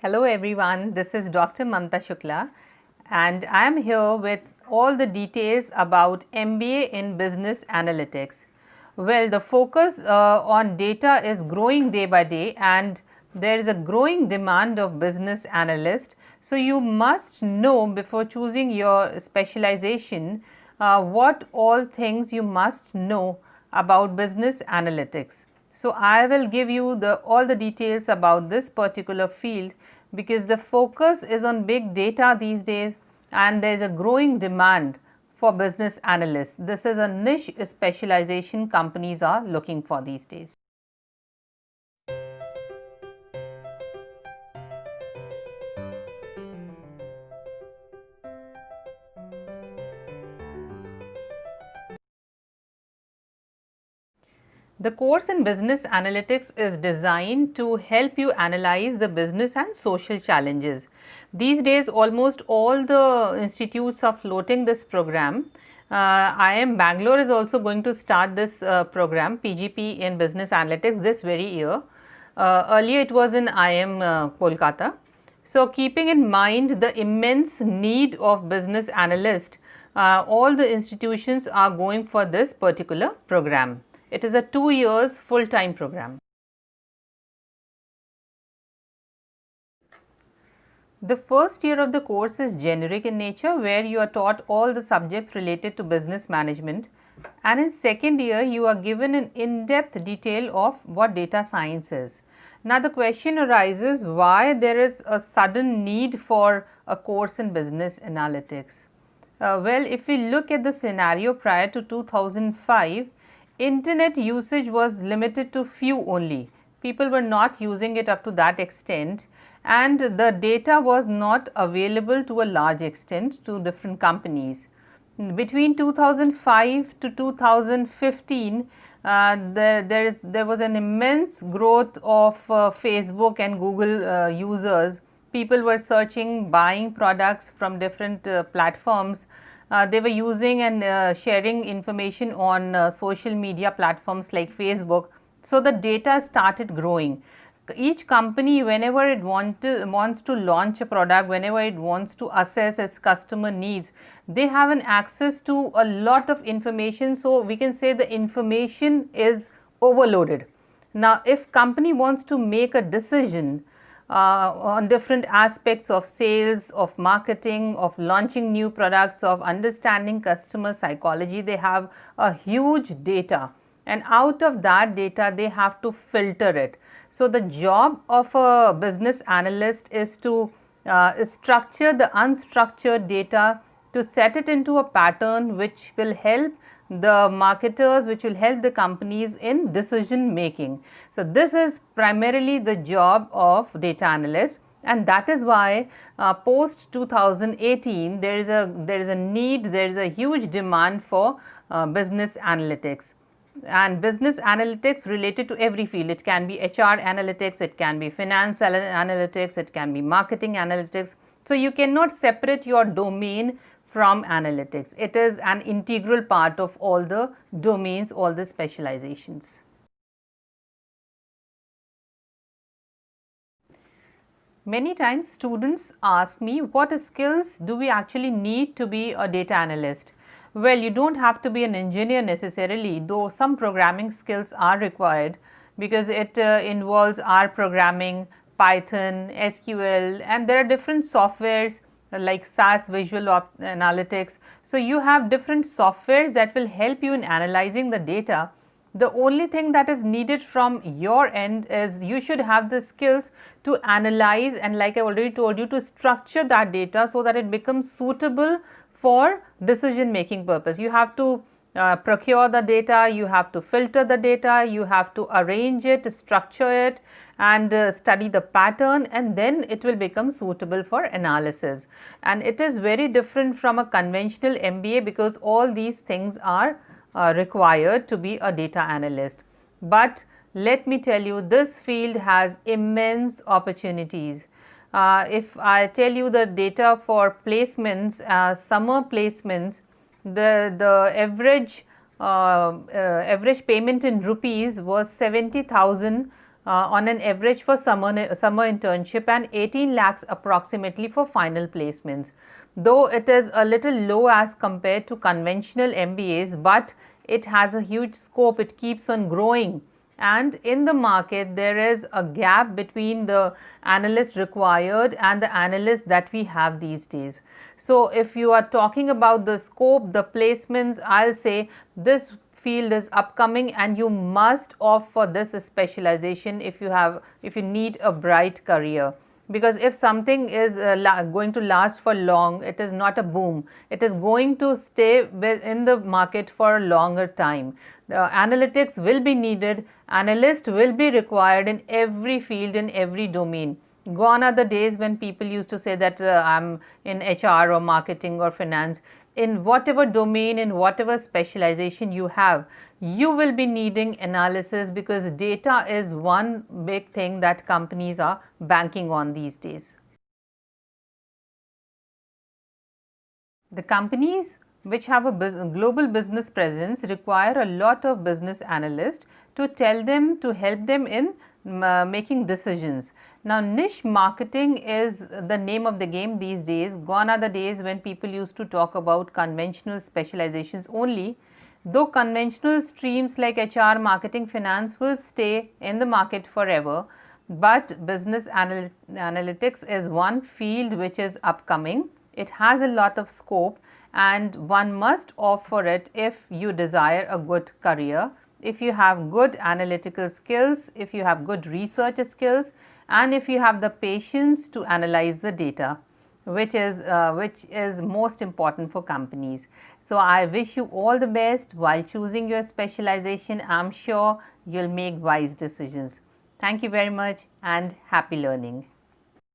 Hello everyone, this is Dr. Mamta Shukla and I am here with all the details about MBA in Business Analytics. Well, the focus on data is growing day by day and there is a growing demand of business analyst. So, you must know before choosing your specialization what all things you must know about business analytics. So, I will give you all the details about this particular field because the focus is on big data these days and there is a growing demand for business analysts. This is a niche specialization companies are looking for these days. The course in business analytics is designed to help you analyze the business and social challenges. These days, almost all the institutes are floating this program. IIM Bangalore is also going to start this program, PGP in business analytics, this very year. Earlier, it was in IIM Kolkata. So, keeping in mind the immense need of business analyst, all the institutions are going for this particular program. It is a 2 years full time program. The first year of the course is generic in nature, where you are taught all the subjects related to business management, and in second year you are given an in-depth detail of what data science is. Now, the question arises why there is a sudden need for a course in business analytics. Well, if we look at the scenario prior to 2005, internet usage was limited to few only. People were not using it up to that extent and the data was not available to a large extent to different companies. Between 2005 to 2015, there was an immense growth of Facebook and Google users. People were searching, buying products from different platforms. They were using and sharing information on social media platforms like Facebook. So, the data started growing. Each company, whenever it wants to launch a product, whenever it wants to assess its customer needs, they have an access to a lot of information. So, we can say the information is overloaded. Now, if company wants to make a decision on different aspects of sales, of marketing, of launching new products, of understanding customer psychology, they have a huge data and out of that data they have to filter it. So, the job of a business analyst is to structure the unstructured data, to set it into a pattern which will help the marketers, which will help the companies in decision making. So, this is primarily the job of data analyst and that is why post 2018 there is a need, there is a huge demand for business analytics. And business analytics related to every field. It can be HR analytics, it can be finance analytics, it can be marketing analytics. So, you cannot separate your domain from analytics. It is an integral part of all the domains, all the specializations. Many times students ask me, what skills do we actually need to be a data analyst? Well, you do not have to be an engineer necessarily, though some programming skills are required because it involves R programming, Python, SQL, and there are different softwares like SAS Visual Analytics. So, you have different softwares that will help you in analyzing the data. The only thing that is needed from your end is you should have the skills to analyze and, like I already told you, to structure that data so that it becomes suitable for decision making purpose. You have to procure the data, you have to filter the data, you have to arrange it, structure it and study the pattern, and then it will become suitable for analysis. And it is very different from a conventional MBA because all these things are required to be a data analyst. But let me tell you, this field has immense opportunities. If I tell you the data for placements, summer placements, the average payment in rupees was 70,000 on an average for summer internship and 18 lakhs approximately for final placements. Though it is a little low as compared to conventional MBAs, but it has a huge scope, it keeps on growing. And in the market, there is a gap between the analyst required and the analyst that we have these days. So, if you are talking about the scope, the placements, I'll say this field is upcoming and you must opt for this specialization if you need a bright career. Because if something is going to last for long, it is not a boom, it is going to stay in the market for a longer time. Analytics will be needed, analyst will be required in every field, in every domain. Gone are the days when people used to say that I'm in HR or marketing or finance. In whatever domain, in whatever specialization you have, you will be needing analysis, because data is one big thing that companies are banking on these days. The companies which have a global business presence require a lot of business analysts to help them in making decisions. Now, niche marketing is the name of the game these days. Gone are the days when people used to talk about conventional specializations only. Though conventional streams like HR, marketing, finance will stay in the market forever, but business analytics is one field which is upcoming. It has a lot of scope and one must opt for it if you desire a good career, if you have good analytical skills, if you have good research skills, and if you have the patience to analyze the data, which is most important for companies. So, I wish you all the best while choosing your specialization. I am sure you will make wise decisions. Thank you very much and happy learning.